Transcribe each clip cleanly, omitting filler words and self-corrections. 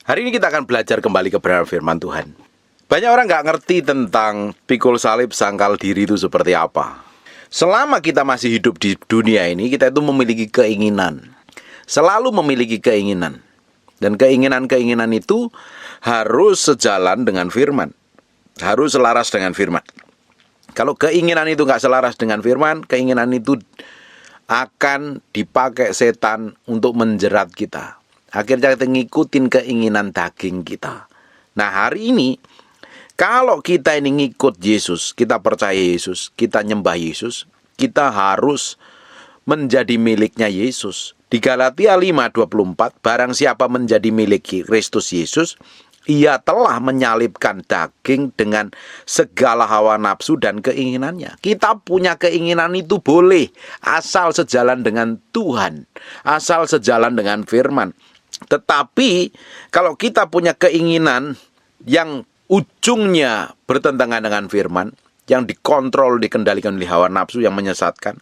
Hari ini kita akan belajar kembali kebenaran firman Tuhan. Banyak orang gak ngerti tentang pikul salib sangkal diri itu seperti apa. Selama kita masih hidup di dunia ini, kita itu memiliki keinginan. Selalu memiliki keinginan. Dan keinginan-keinginan itu harus sejalan dengan firman. Harus selaras dengan firman. Kalau keinginan itu gak selaras dengan firman, keinginan itu akan dipakai setan untuk menjerat kita. Akhirnya kita ngikutin keinginan daging kita. Nah, hari ini kalau kita ini ngikut Yesus, kita percaya Yesus, kita nyembah Yesus, kita harus menjadi miliknya Yesus. Di Galatia 5:24, barang siapa menjadi milik Kristus Yesus, ia telah menyalibkan daging dengan segala hawa nafsu dan keinginannya. Kita punya keinginan itu boleh, asal sejalan dengan Tuhan, asal sejalan dengan firman. Tetapi kalau kita punya keinginan yang ujungnya bertentangan dengan firman, yang dikontrol, dikendalikan oleh hawa nafsu yang menyesatkan,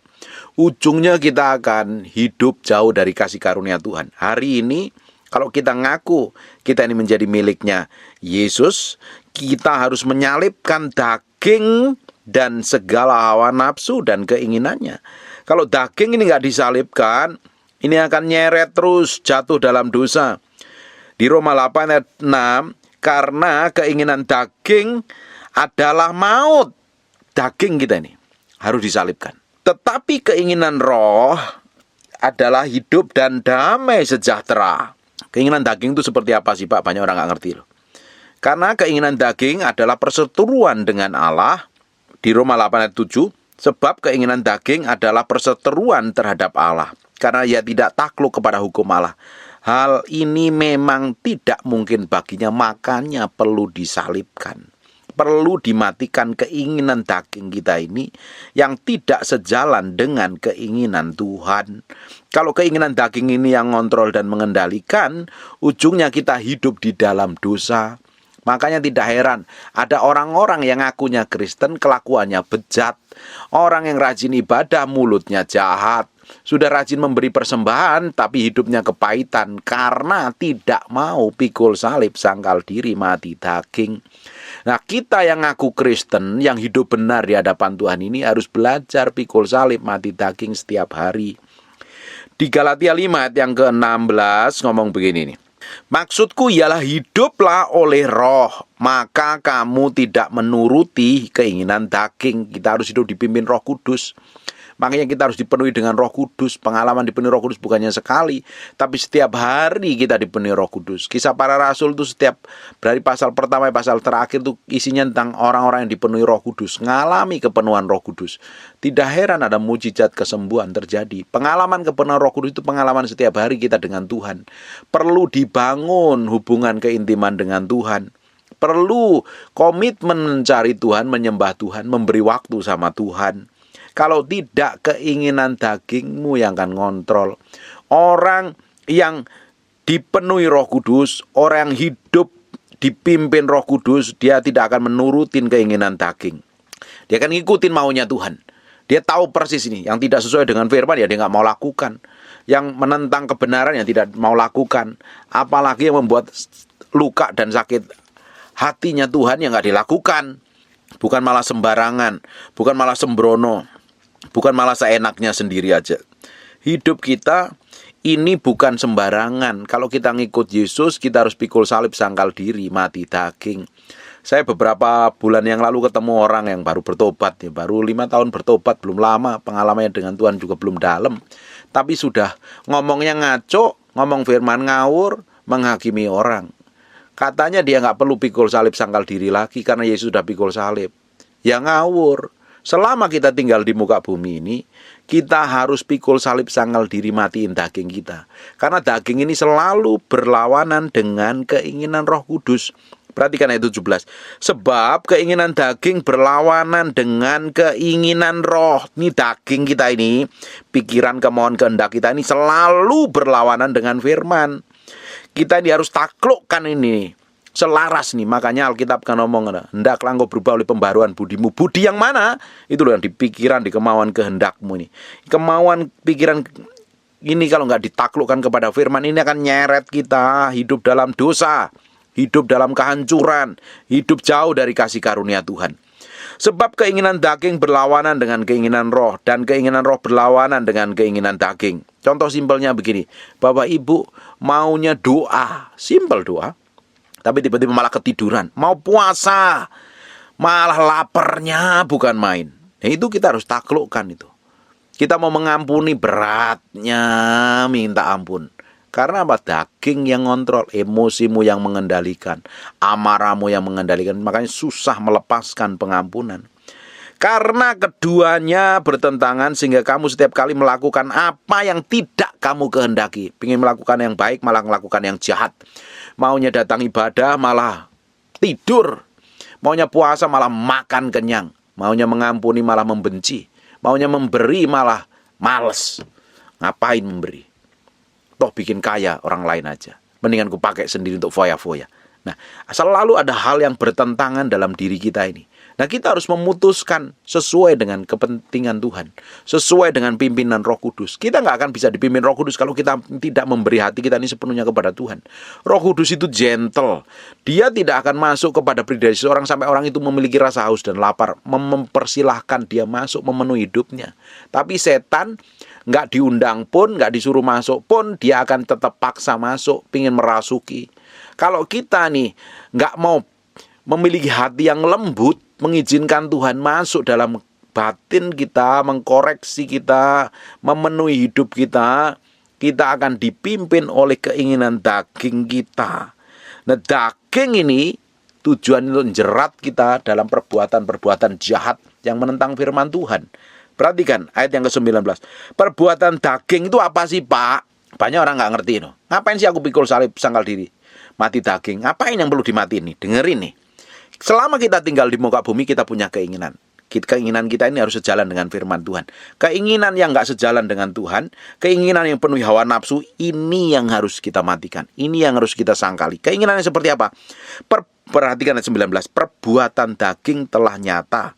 ujungnya kita akan hidup jauh dari kasih karunia Tuhan. Hari ini kalau kita ngaku kita ini menjadi miliknya Yesus, kita harus menyalibkan daging dan segala hawa nafsu dan keinginannya. Kalau daging ini nggak disalibkan, ini akan nyeret terus jatuh dalam dosa. Di Roma 8 ayat 6, karena keinginan daging adalah maut. Daging kita ini harus disalibkan. Tetapi keinginan roh adalah hidup dan damai sejahtera. Keinginan daging itu seperti apa sih Pak? Banyak orang nggak ngerti loh. Karena keinginan daging adalah perseteruan dengan Allah. Di Roma 8 ayat 7, sebab keinginan daging adalah perseteruan terhadap Allah. Karena ia tidak takluk kepada hukum Allah. Hal ini memang tidak mungkin baginya, makanya perlu disalibkan. Perlu dimatikan keinginan daging kita ini yang tidak sejalan dengan keinginan Tuhan. Kalau keinginan daging ini yang ngontrol dan mengendalikan, ujungnya kita hidup di dalam dosa. Makanya tidak heran ada orang-orang yang ngakunya Kristen, kelakuannya bejat. Orang yang rajin ibadah, mulutnya jahat. Sudah rajin memberi persembahan, tapi hidupnya kepahitan karena tidak mau pikul salib, sangkal diri, mati daging. Nah, kita yang ngaku Kristen, yang hidup benar di hadapan Tuhan ini harus belajar pikul salib, mati daging setiap hari. Di Galatia 5 ayat yang ke-16 ngomong begini nih. Maksudku ialah hiduplah oleh roh, maka kamu tidak menuruti keinginan daging. Kita harus hidup dipimpin Roh Kudus. Makanya kita harus dipenuhi dengan Roh Kudus. Pengalaman dipenuhi Roh Kudus bukannya sekali, tapi setiap hari kita dipenuhi Roh Kudus. Kisah para Rasul itu setiap dari pasal pertama pasal terakhir itu isinya tentang orang-orang yang dipenuhi Roh Kudus, ngalami kepenuhan Roh Kudus. Tidak heran ada mujizat kesembuhan terjadi. Pengalaman kepenuhan Roh Kudus itu pengalaman setiap hari kita dengan Tuhan. Perlu dibangun hubungan keintiman dengan Tuhan. Perlu komitmen mencari Tuhan, menyembah Tuhan, memberi waktu sama Tuhan. Kalau tidak, keinginan dagingmu yang akan ngontrol. Orang yang dipenuhi Roh Kudus, orang yang hidup dipimpin Roh Kudus, dia tidak akan menurutin keinginan daging. Dia akan ngikutin maunya Tuhan. Dia tahu persis ini, yang tidak sesuai dengan firman ya dia nggak mau lakukan. Yang menentang kebenaran yang tidak mau lakukan. Apalagi yang membuat luka dan sakit hatinya Tuhan yang nggak dilakukan. Bukan malah sembarangan, bukan malah sembrono, bukan malah seenaknya sendiri aja. Hidup kita ini bukan sembarangan. Kalau kita ngikut Yesus, kita harus pikul salib, sangkal diri, mati daging. Saya beberapa bulan yang lalu ketemu orang yang baru bertobat, ya, baru 5 tahun bertobat, belum lama, pengalamannya dengan Tuhan juga belum dalam. Tapi sudah ngomongnya ngaco, ngomong firman ngawur, menghakimi orang. Katanya dia nggak perlu pikul salib, sangkal diri lagi karena Yesus sudah pikul salib. Ya ngawur. Selama kita tinggal di muka bumi ini, kita harus pikul salib, sangkal diri, matiin daging kita. Karena daging ini selalu berlawanan dengan keinginan Roh Kudus. Perhatikan ayat 17. Sebab keinginan daging berlawanan dengan keinginan roh. Ini daging kita ini, pikiran, kemauan, kehendak kita ini selalu berlawanan dengan firman. Kita ini harus taklukkan ini, selaras nih. Makanya Alkitab kan ngomong, hendaklah engkau berubah oleh pembaruan budimu. Budi yang mana? Itu loh yang di pikiran, di kemauan kehendakmu nih. Kemauan pikiran Ini kalau nggak ditaklukkan kepada firman, ini akan nyeret kita hidup dalam dosa, hidup dalam kehancuran, hidup jauh dari kasih karunia Tuhan. Sebab keinginan daging berlawanan dengan keinginan roh, dan keinginan roh berlawanan dengan keinginan daging. Contoh simpelnya begini, Bapak Ibu maunya doa, simpel doa, tapi tiba-tiba malah ketiduran. Mau puasa, malah laparnya bukan main. Nah, itu kita harus taklukkan itu. Kita mau mengampuni, beratnya minta ampun. Karena apa? Daging yang ngontrol, emosimu yang mengendalikan, amarahmu yang mengendalikan. Makanya susah melepaskan pengampunan. Karena keduanya bertentangan sehingga kamu setiap kali melakukan apa yang tidak kamu kehendaki. Ingin melakukan yang baik malah melakukan yang jahat. Maunya datang ibadah malah tidur. Maunya puasa malah makan kenyang. Maunya mengampuni malah membenci. Maunya memberi malah males. Ngapain memberi? Toh bikin kaya orang lain aja. Mendingan ku pakai sendiri untuk foya-foya. Nah, selalu ada hal yang bertentangan dalam diri kita ini. Nah, kita harus memutuskan sesuai dengan kepentingan Tuhan, sesuai dengan pimpinan Roh Kudus. Kita nggak akan bisa dipimpin Roh Kudus kalau kita tidak memberi hati kita ini sepenuhnya kepada Tuhan. Roh Kudus itu gentle. Dia tidak akan masuk kepada pribadi seorang sampai orang itu memiliki rasa haus dan lapar, mempersilahkan dia masuk memenuhi hidupnya. Tapi setan nggak diundang pun, nggak disuruh masuk pun, dia akan tetap paksa masuk, pingin merasuki. Kalau kita nih nggak mau memiliki hati yang lembut, mengizinkan Tuhan masuk dalam batin kita, mengkoreksi kita, memenuhi hidup kita, kita akan dipimpin oleh keinginan daging kita. Nah, daging ini tujuan untuk menjerat kita dalam perbuatan-perbuatan jahat yang menentang firman Tuhan. Perhatikan ayat yang ke-19. Perbuatan daging itu apa sih, Pak? Banyak orang nggak ngerti. No. Ngapain sih aku pikul salib sangkal diri? Mati daging. Ngapain yang perlu dimatiin nih? Dengerin nih. Selama kita tinggal di muka bumi, kita punya keinginan. Keinginan kita ini harus sejalan dengan firman Tuhan. Keinginan yang nggak sejalan dengan Tuhan, keinginan yang penuh hawa nafsu, ini yang harus kita matikan. Ini yang harus kita sangkali. Keinginan yang seperti apa? Perhatikan ayat 19. Perbuatan daging telah nyata,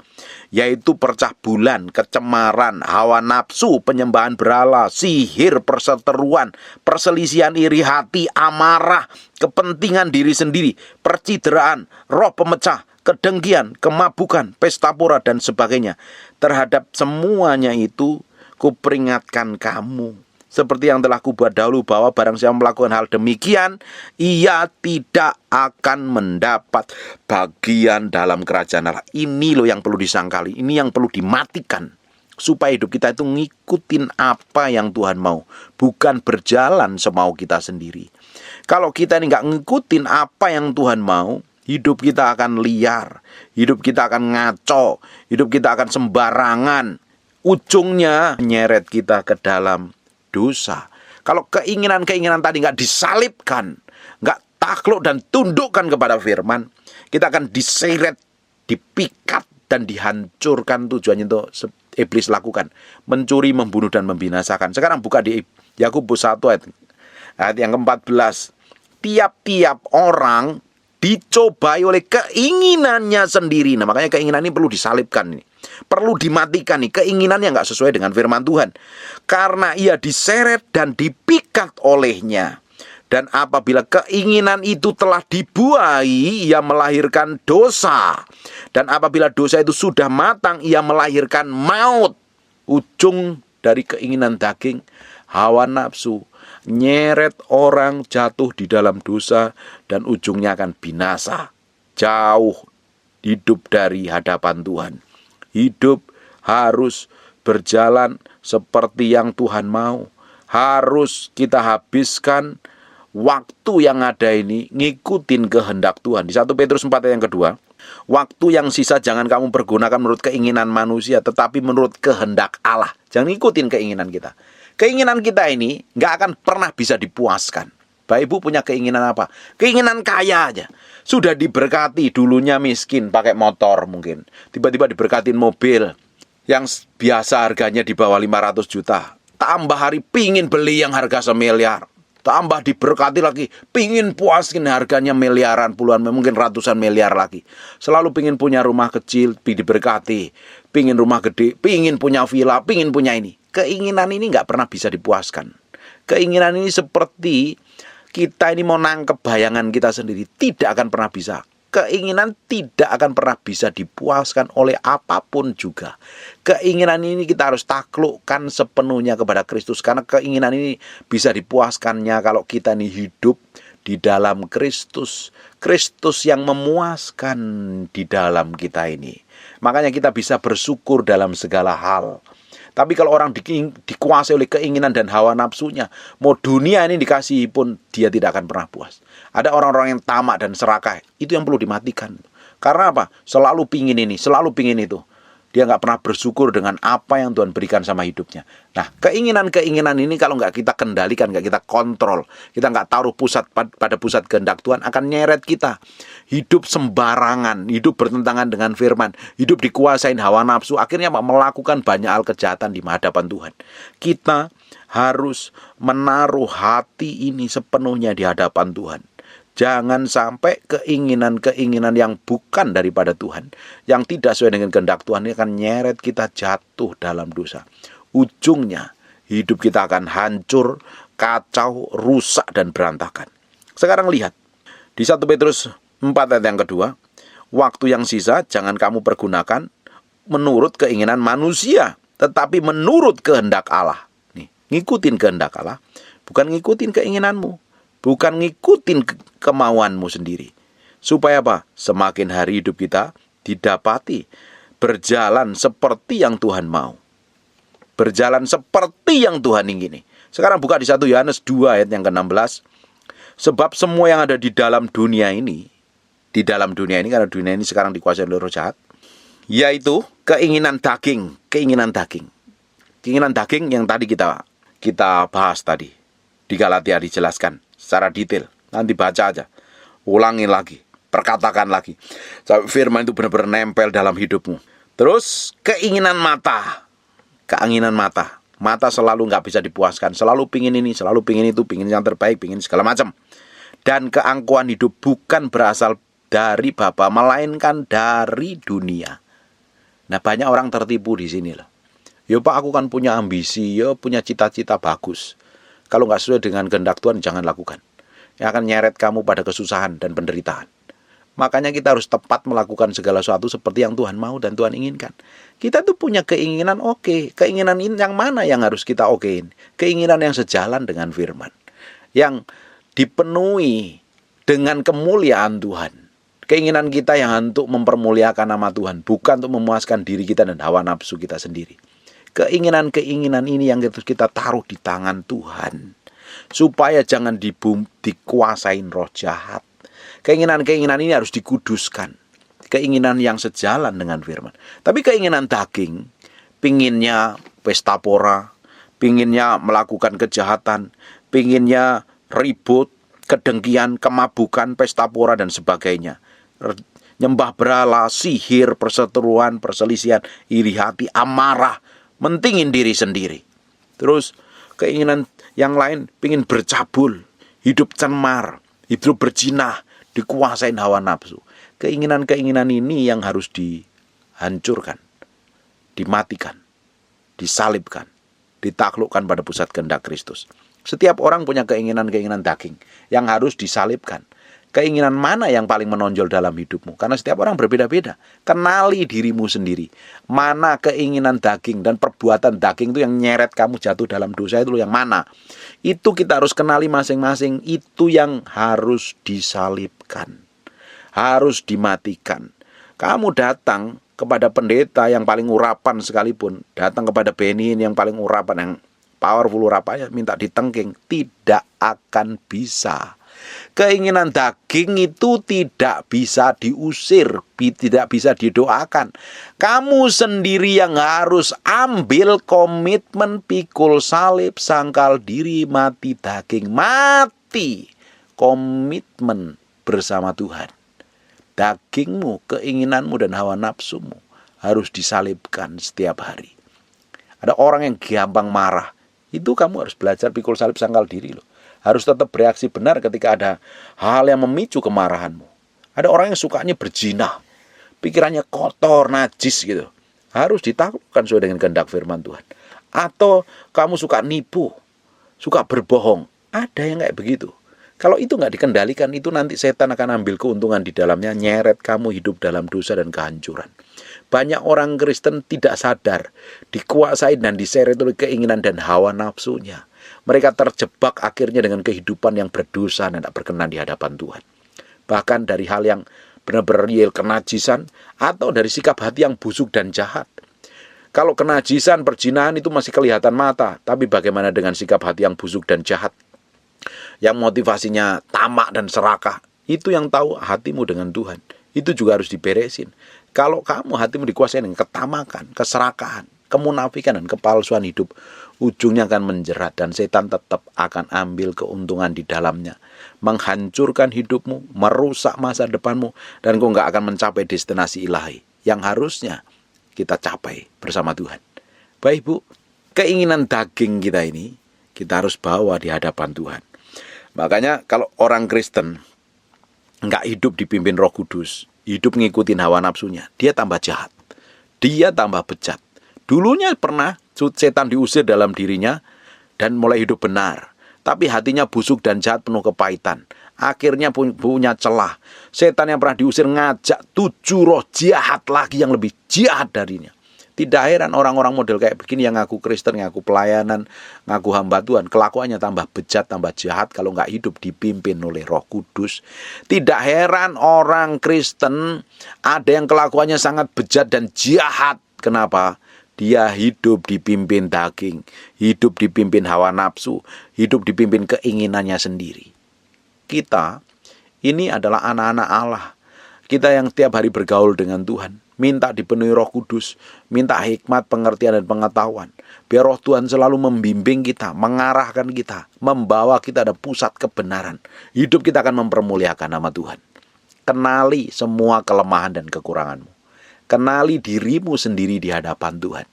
yaitu percah bulan, kecemaran, hawa nafsu, penyembahan berhala, sihir, perseteruan, perselisihan iri hati, amarah, kepentingan diri sendiri, percideraan, roh pemecah, kedengkian, kemabukan, pesta pora, dan sebagainya. Terhadap semuanya itu kuperingatkan kamu, seperti yang telah kubuat dahulu, bahwa barang siapa melakukan hal demikian, ia tidak akan mendapat bagian dalam kerajaan Allah. Ini loh yang perlu disangkali, ini yang perlu dimatikan, supaya hidup kita itu ngikutin apa yang Tuhan mau, bukan berjalan semau kita sendiri. Kalau kita ini nggak ngikutin apa yang Tuhan mau, hidup kita akan liar, hidup kita akan ngaco, hidup kita akan sembarangan. Ujungnya nyeret kita ke dalam dosa. Kalau keinginan-keinginan tadi nggak disalibkan, nggak takluk dan tundukkan kepada firman, kita akan diseret, dipikat, dan dihancurkan. Tujuannya itu iblis lakukan, mencuri, membunuh, dan membinasakan. Sekarang buka di Yakobus 1 ayat yang ke-14. Tiap-tiap orang dicobai oleh keinginannya sendiri. Nah, makanya keinginan ini perlu disalibkan ini. Perlu dimatikan nih, keinginan yang nggak sesuai dengan firman Tuhan. Karena ia diseret dan dipikat olehnya. Dan apabila keinginan itu telah dibuai, ia melahirkan dosa. Dan apabila dosa itu sudah matang, ia melahirkan maut. Ujung dari keinginan daging, hawa nafsu, nyeret orang jatuh di dalam dosa, dan ujungnya akan binasa. Jauh hidup dari hadapan Tuhan. Hidup harus berjalan seperti yang Tuhan mau. Harus kita habiskan waktu yang ada ini ngikutin kehendak Tuhan. Di 1 Petrus 4 ayat yang kedua, waktu yang sisa jangan kamu pergunakan menurut keinginan manusia, tetapi menurut kehendak Allah. Jangan ngikutin keinginan kita. Keinginan kita ini nggak akan pernah bisa dipuaskan. Bapak Ibu punya keinginan apa? Keinginan kaya aja. Sudah diberkati, dulunya miskin, pakai motor mungkin. Tiba-tiba diberkatin mobil yang biasa harganya di bawah 500 juta. Tambah hari pingin beli yang harga semiliar. Tambah diberkati lagi, pingin puasin harganya miliaran, puluhan, mungkin ratusan miliar lagi. Selalu pingin punya rumah kecil, diberkati. Pingin rumah gede, pingin punya villa, pingin punya ini. Keinginan ini nggak pernah bisa dipuaskan. Keinginan ini seperti kita ini mau nangkep bayangan kita sendiri, tidak akan pernah bisa. Keinginan tidak akan pernah bisa dipuaskan oleh apapun juga. Keinginan ini kita harus taklukkan sepenuhnya kepada Kristus. Karena keinginan ini bisa dipuaskannya kalau kita ini hidup di dalam Kristus. Kristus yang memuaskan di dalam kita ini. Makanya kita bisa bersyukur dalam segala hal. Tapi kalau orang dikuasai oleh keinginan dan hawa nafsunya, mau dunia ini dikasihi pun dia tidak akan pernah puas. Ada orang-orang yang tamak dan serakah, itu yang perlu dimatikan. Karena apa? Selalu pingin ini, selalu pingin itu. Dia nggak pernah bersyukur dengan apa yang Tuhan berikan sama hidupnya. Nah, keinginan-keinginan ini kalau nggak kita kendalikan, nggak kita kontrol, kita nggak taruh pusat pada pusat kehendak Tuhan, akan nyeret kita. Hidup sembarangan, hidup bertentangan dengan firman, hidup dikuasain hawa nafsu, akhirnya melakukan banyak hal kejahatan di hadapan Tuhan. Kita harus menaruh hati ini sepenuhnya di hadapan Tuhan. Jangan sampai keinginan-keinginan yang bukan daripada Tuhan, yang tidak sesuai dengan kehendak Tuhan, ini akan nyeret kita jatuh dalam dosa. Ujungnya, hidup kita akan hancur, kacau, rusak, dan berantakan. Sekarang lihat, di 1 Petrus 4 ayat yang kedua, waktu yang sisa jangan kamu pergunakan menurut keinginan manusia, tetapi menurut kehendak Allah. Nih, ngikutin kehendak Allah, bukan ngikutin keinginanmu. Bukan ngikutin kemauanmu sendiri. Supaya apa? Semakin hari hidup kita didapati berjalan seperti yang Tuhan mau. Berjalan seperti yang Tuhan ingini. Sekarang buka di 1 Yohanes 2 ayat yang ke-16. Sebab semua yang ada di dalam dunia ini, karena dunia ini sekarang dikuasai oleh roh jahat, yaitu keinginan daging. Keinginan daging yang tadi kita bahas tadi. Di Galatia dijelaskan secara detail. Nanti baca aja. Ulangi lagi. Perkatakan lagi. Sampai firman itu benar-benar nempel dalam hidupmu. Terus keinginan mata. Keinginan mata. Mata selalu nggak bisa dipuaskan. Selalu pingin ini, selalu pingin itu. Pingin yang terbaik, pingin segala macam. Dan keangkuhan hidup bukan berasal dari Bapa, melainkan dari dunia. Nah, banyak orang tertipu di sini loh. Ya Pak, aku kan punya ambisi, ya punya cita-cita bagus. Kalau nggak sesuai dengan kehendak Tuhan, jangan lakukan. Yang akan nyeret kamu pada kesusahan dan penderitaan. Makanya kita harus tepat melakukan segala sesuatu seperti yang Tuhan mau dan Tuhan inginkan. Kita tuh punya keinginan oke. Keinginan ini yang mana yang harus kita okein? Keinginan yang sejalan dengan firman. Yang dipenuhi dengan kemuliaan Tuhan. Keinginan kita yang untuk mempermuliakan nama Tuhan. Bukan untuk memuaskan diri kita dan hawa nafsu kita sendiri. Keinginan-keinginan ini yang kita taruh di tangan Tuhan. Supaya jangan dikuasain roh jahat. Keinginan-keinginan ini harus dikuduskan. Keinginan yang sejalan dengan firman. Tapi keinginan daging, pinginnya pesta pora, pinginnya melakukan kejahatan, pinginnya ribut, kedengkian, kemabukan, pesta pora, dan sebagainya. Nyembah berhala, sihir, perseteruan, perselisihan, iri hati, amarah, mentingin diri sendiri. Terus keinginan yang lain, pingin bercabul, hidup cemar, hidup berzinah, dikuasain hawa nafsu. Keinginan-keinginan ini yang harus dihancurkan, dimatikan, disalibkan, ditaklukkan pada pusat kehendak Kristus. Setiap orang punya keinginan-keinginan daging yang harus disalibkan. Keinginan mana yang paling menonjol dalam hidupmu? Karena setiap orang berbeda-beda. Kenali dirimu sendiri. Mana keinginan daging dan perbuatan daging itu yang nyeret kamu jatuh dalam dosa itu yang mana? Itu kita harus kenali masing-masing. Itu yang harus disalibkan. Harus dimatikan. Kamu datang kepada pendeta yang paling urapan sekalipun. Datang kepada Benin yang paling urapan, yang powerful urapannya, minta ditengking. Tidak akan bisa. Keinginan daging itu tidak bisa diusir, tidak bisa didoakan. Kamu sendiri yang harus ambil komitmen, pikul salib, sangkal diri, mati daging, mati. Komitmen bersama Tuhan. Dagingmu, keinginanmu dan hawa nafsumu harus disalibkan setiap hari. Ada orang yang gampang marah, itu kamu harus belajar pikul salib, sangkal diri loh. Harus tetap bereaksi benar ketika ada hal yang memicu kemarahanmu. Ada orang yang sukanya berzina, pikirannya kotor, najis gitu. Harus ditaklukkan sesuai dengan kehendak firman Tuhan. Atau kamu suka nipu, suka berbohong. Ada yang kayak begitu. Kalau itu nggak dikendalikan, itu nanti setan akan ambil keuntungan di dalamnya, nyeret kamu hidup dalam dosa dan kehancuran. Banyak orang Kristen tidak sadar, dikuasai dan diseret oleh keinginan dan hawa nafsunya. Mereka terjebak akhirnya dengan kehidupan yang berdosa dan tidak berkenan di hadapan Tuhan. Bahkan dari hal yang benar-benar real, kenajisan, atau dari sikap hati yang busuk dan jahat. Kalau kenajisan, perzinahan itu masih kelihatan mata, tapi bagaimana dengan sikap hati yang busuk dan jahat? Yang motivasinya tamak dan serakah, itu yang tahu hatimu dengan Tuhan. Itu juga harus diberesin. Kalau kamu hatimu dikuasai dengan ketamakan, keserakahan, kemunafikan dan kepalsuan hidup, ujungnya akan menjerat dan setan tetap akan ambil keuntungan di dalamnya, menghancurkan hidupmu, merusak masa depanmu, dan kau nggak akan mencapai destinasi ilahi yang harusnya kita capai bersama Tuhan. Baik Bu, keinginan daging kita ini kita harus bawa di hadapan Tuhan. Makanya kalau orang Kristen nggak hidup dipimpin Roh Kudus, hidup ngikutin hawa nafsunya, dia tambah jahat, dia tambah bejat. Dulunya pernah setan diusir dalam dirinya dan mulai hidup benar, tapi hatinya busuk dan jahat, penuh kepahitan. Akhirnya punya celah. Setan yang pernah diusir ngajak 7 roh jahat lagi yang lebih jahat darinya. Tidak heran orang-orang model kayak begini yang ngaku Kristen, ngaku pelayanan, ngaku hamba Tuhan, kelakuannya tambah bejat, tambah jahat kalau nggak hidup dipimpin oleh Roh Kudus. Tidak heran orang Kristen ada yang kelakuannya sangat bejat dan jahat. Kenapa? Dia hidup dipimpin daging, hidup dipimpin hawa nafsu, hidup dipimpin keinginannya sendiri. Kita ini adalah anak-anak Allah. Kita yang tiap hari bergaul dengan Tuhan, minta dipenuhi Roh Kudus, minta hikmat, pengertian, dan pengetahuan. Biar Roh Tuhan selalu membimbing kita, mengarahkan kita, membawa kita ada pusat kebenaran. Hidup kita akan mempermuliakan nama Tuhan. Kenali semua kelemahan dan kekuranganmu. Kenali dirimu sendiri di hadapan Tuhan.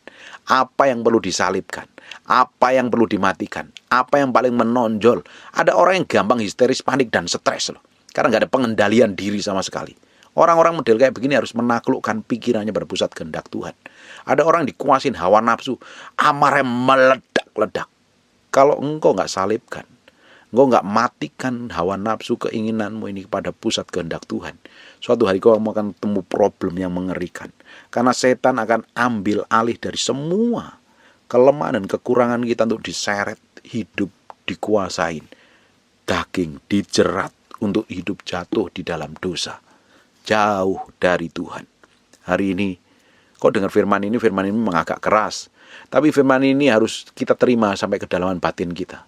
Apa yang perlu disalibkan, apa yang perlu dimatikan, apa yang paling menonjol. Ada orang yang gampang histeris, panik, dan stres loh, karena nggak ada pengendalian diri sama sekali. Orang-orang model kayak begini harus menaklukkan pikirannya berpusat kehendak Tuhan. Ada orang dikuasin hawa nafsu, amarnya meledak-ledak. Kalau engkau nggak salibkan, engkau nggak matikan hawa nafsu keinginanmu ini pada pusat kehendak Tuhan, suatu hari kau akan ketemu problem yang mengerikan. Karena setan akan ambil alih dari semua kelemahan dan kekurangan kita untuk diseret, hidup dikuasain. Daging dijerat untuk hidup jatuh di dalam dosa, jauh dari Tuhan. Hari ini kau dengar firman ini memang agak keras, tapi firman ini harus kita terima sampai kedalaman batin kita.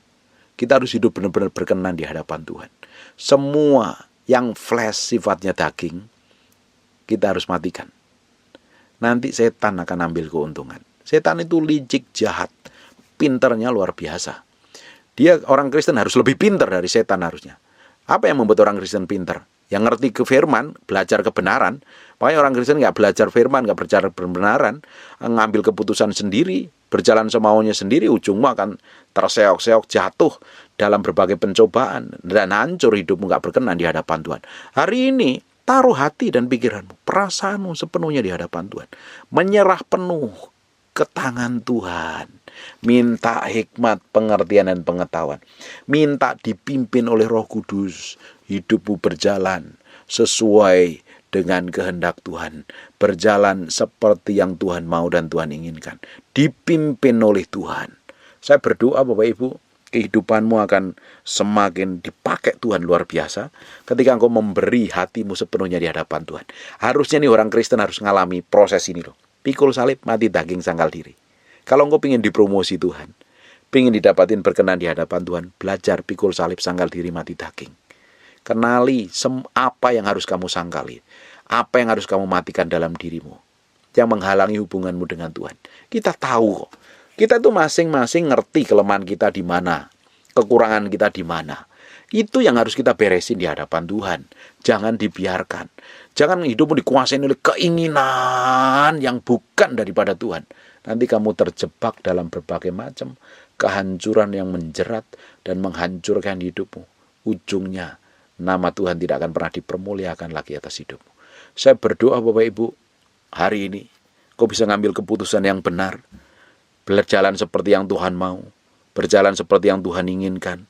Kita harus hidup benar-benar berkenan di hadapan Tuhan. Semua yang flesh sifatnya daging, kita harus matikan. Nanti setan akan ambil keuntungan. Setan itu licik, jahat, pinternya luar biasa. Dia orang Kristen harus lebih pinter dari setan harusnya. Apa yang membuat orang Kristen pinter? Yang ngerti ke firman, belajar kebenaran. Makanya orang Kristen nggak belajar firman, nggak belajar kebenaran, ngambil keputusan sendiri, berjalan semaunya sendiri, ujungmu akan terseok-seok, jatuh dalam berbagai pencobaan, dan hancur hidupmu, nggak berkenan di hadapan Tuhan. Hari ini taruh hati dan pikiranmu, perasaanmu sepenuhnya di hadapan Tuhan. Menyerah penuh ke tangan Tuhan. Minta hikmat, pengertian, dan pengetahuan. Minta dipimpin oleh Roh Kudus. Hidupmu berjalan sesuai dengan kehendak Tuhan. Berjalan seperti yang Tuhan mau dan Tuhan inginkan. Dipimpin oleh Tuhan. Saya berdoa Bapak Ibu, kehidupanmu akan semakin dipakai Tuhan luar biasa ketika engkau memberi hatimu sepenuhnya di hadapan Tuhan. Harusnya nih orang Kristen harus ngalami proses ini loh. Pikul salib, mati daging, sangkal diri. Kalau engkau ingin dipromosi Tuhan, ingin didapatin berkenan di hadapan Tuhan, belajar pikul salib, sangkal diri, mati daging. Kenali apa yang harus kamu sangkali, apa yang harus kamu matikan dalam dirimu, yang menghalangi hubunganmu dengan Tuhan. Kita tahu kok. Kita tuh masing-masing ngerti kelemahan kita di mana, kekurangan kita di mana. Itu yang harus kita beresin di hadapan Tuhan. Jangan dibiarkan. Jangan hidupmu dikuasai oleh keinginan yang bukan daripada Tuhan. Nanti kamu terjebak dalam berbagai macam kehancuran yang menjerat dan menghancurkan hidupmu. Ujungnya, nama Tuhan tidak akan pernah dipermuliakan lagi atas hidupmu. Saya berdoa Bapak Ibu, hari ini kau bisa ngambil keputusan yang benar, berjalan seperti yang Tuhan mau, berjalan seperti yang Tuhan inginkan,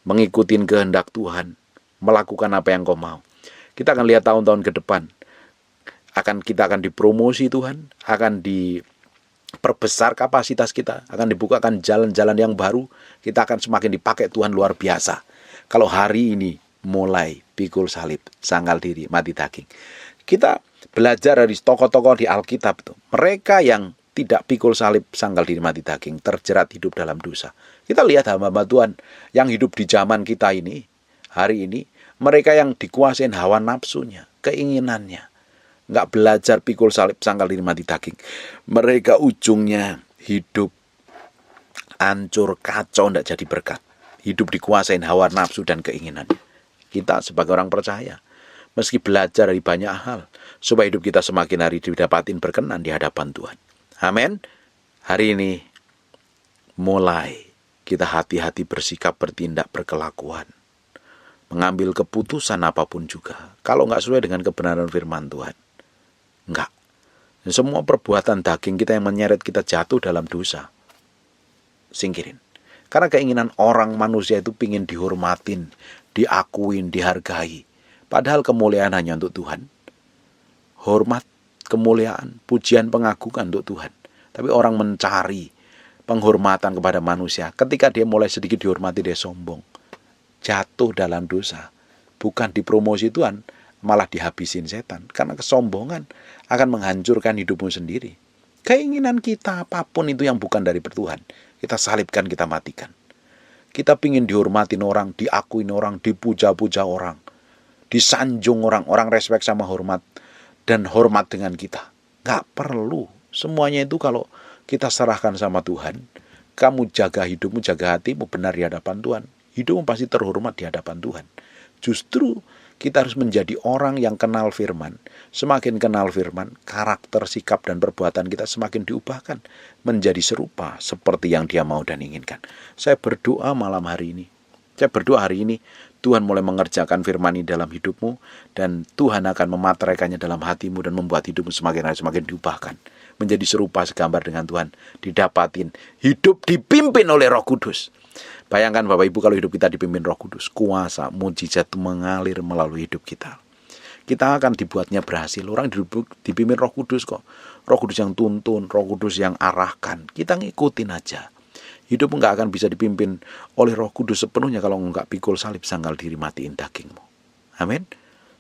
mengikuti kehendak Tuhan, melakukan apa yang Kau mau. Kita akan lihat tahun-tahun ke depan, kita akan dipromosi Tuhan, akan diperbesar kapasitas kita, akan dibukakan jalan-jalan yang baru, kita akan semakin dipakai Tuhan luar biasa. Kalau hari ini mulai pikul salib, sangkal diri, mati daging. Kita belajar dari tokoh-tokoh di Alkitab itu, mereka yang tidak pikul salib, sangkal diri, mati daging, terjerat hidup dalam dosa. Kita lihat hamba-hamba Tuhan yang hidup di zaman kita ini, hari ini, mereka yang dikuasain hawa nafsunya, keinginannya, nggak belajar pikul salib, sangkal diri, mati daging. Mereka ujungnya hidup hancur, kacau, nggak jadi berkat. Hidup dikuasain hawa nafsu dan keinginannya. Kita sebagai orang percaya, meski belajar dari banyak hal, supaya hidup kita semakin hari didapatin berkenan di hadapan Tuhan. Amin. Hari ini mulai kita hati-hati bersikap, bertindak, berkelakuan, mengambil keputusan apapun juga, kalau nggak sesuai dengan kebenaran firman Tuhan. Enggak. Semua perbuatan daging kita yang menyeret kita jatuh dalam dosa, singkirin. Karena keinginan orang manusia itu pingin dihormatin, diakuin, dihargai. Padahal kemuliaan hanya untuk Tuhan. Hormat, kemuliaan, pujian, pengagungan untuk Tuhan. Tapi orang mencari penghormatan kepada manusia. Ketika dia mulai sedikit dihormati, dia sombong. Jatuh dalam dosa. Bukan dipromosi Tuhan, malah dihabisin setan. Karena kesombongan akan menghancurkan hidupmu sendiri. Keinginan kita apapun itu yang bukan dari Tuhan, kita salibkan, kita matikan. Kita pingin dihormatin orang, diakuin orang, dipuja-puja orang, disanjung orang, orang respect sama hormat, dan hormat dengan kita. Gak perlu. Semuanya itu kalau kita serahkan sama Tuhan, kamu jaga hidupmu, jaga hatimu benar di hadapan Tuhan, hidupmu pasti terhormat di hadapan Tuhan. Justru kita harus menjadi orang yang kenal firman. Semakin kenal firman, karakter, sikap, dan perbuatan kita semakin diubahkan menjadi serupa seperti yang Dia mau dan inginkan. Saya berdoa malam hari ini. Saya berdoa hari ini Tuhan mulai mengerjakan firman ini dalam hidupmu, dan Tuhan akan memateraikannya dalam hatimu dan membuat hidupmu semakin hari semakin diubahkan menjadi serupa segambar dengan Tuhan, didapatin hidup dipimpin oleh Roh Kudus. Bayangkan Bapak Ibu, kalau hidup kita dipimpin Roh Kudus, kuasa, mujizat mengalir melalui hidup kita. Kita akan dibuatnya berhasil. Orang dipimpin Roh Kudus kok. Roh Kudus yang tuntun, Roh Kudus yang arahkan. Kita ngikutin aja. Hidup nggak akan bisa dipimpin oleh Roh Kudus sepenuhnya kalau nggak pikul salib, sangkal diri, matiin dagingmu. Amin.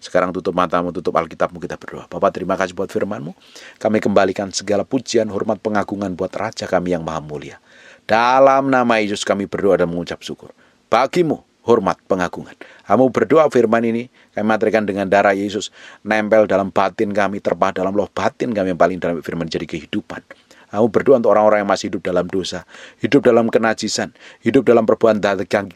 Sekarang tutup matamu, tutup Alkitabmu, kita berdoa. Bapak, terima kasih buat firman-Mu. Kami kembalikan segala pujian, hormat, pengagungan buat Raja kami yang maha mulia. Dalam nama Yesus kami berdoa dan mengucap syukur. Bagimu hormat, pengagungan. Kamu berdoa firman ini, kami materikan dengan darah Yesus, nempel dalam batin kami, terpah dalam loh batin kami yang paling dalam firman jadi kehidupan. Kamu berdoa untuk orang-orang yang masih hidup dalam dosa, hidup dalam kenajisan, hidup dalam perbuatan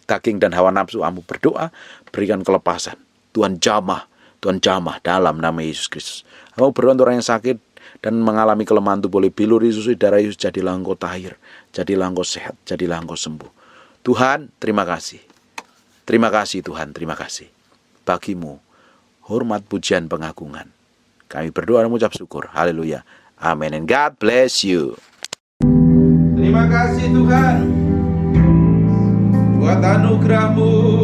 daging dan hawa nafsu. Kamu berdoa, berikan kelepasan. Tuhan jamah dalam nama Yesus Kristus. Kamu berdoa untuk orang yang sakit dan mengalami kelemahan tubuh, boleh bilur Yesus, darah Yesus, jadilah engkau tahir, jadilah engkau sehat, jadilah engkau sembuh. Tuhan, terima kasih. Terima kasih Tuhan, terima kasih. Bagimu hormat, pujian, pengagungan. Kami berdoa dan mengucap syukur. Haleluya. Amin. And God bless you. Terima kasih Tuhan buat anugerah-Mu.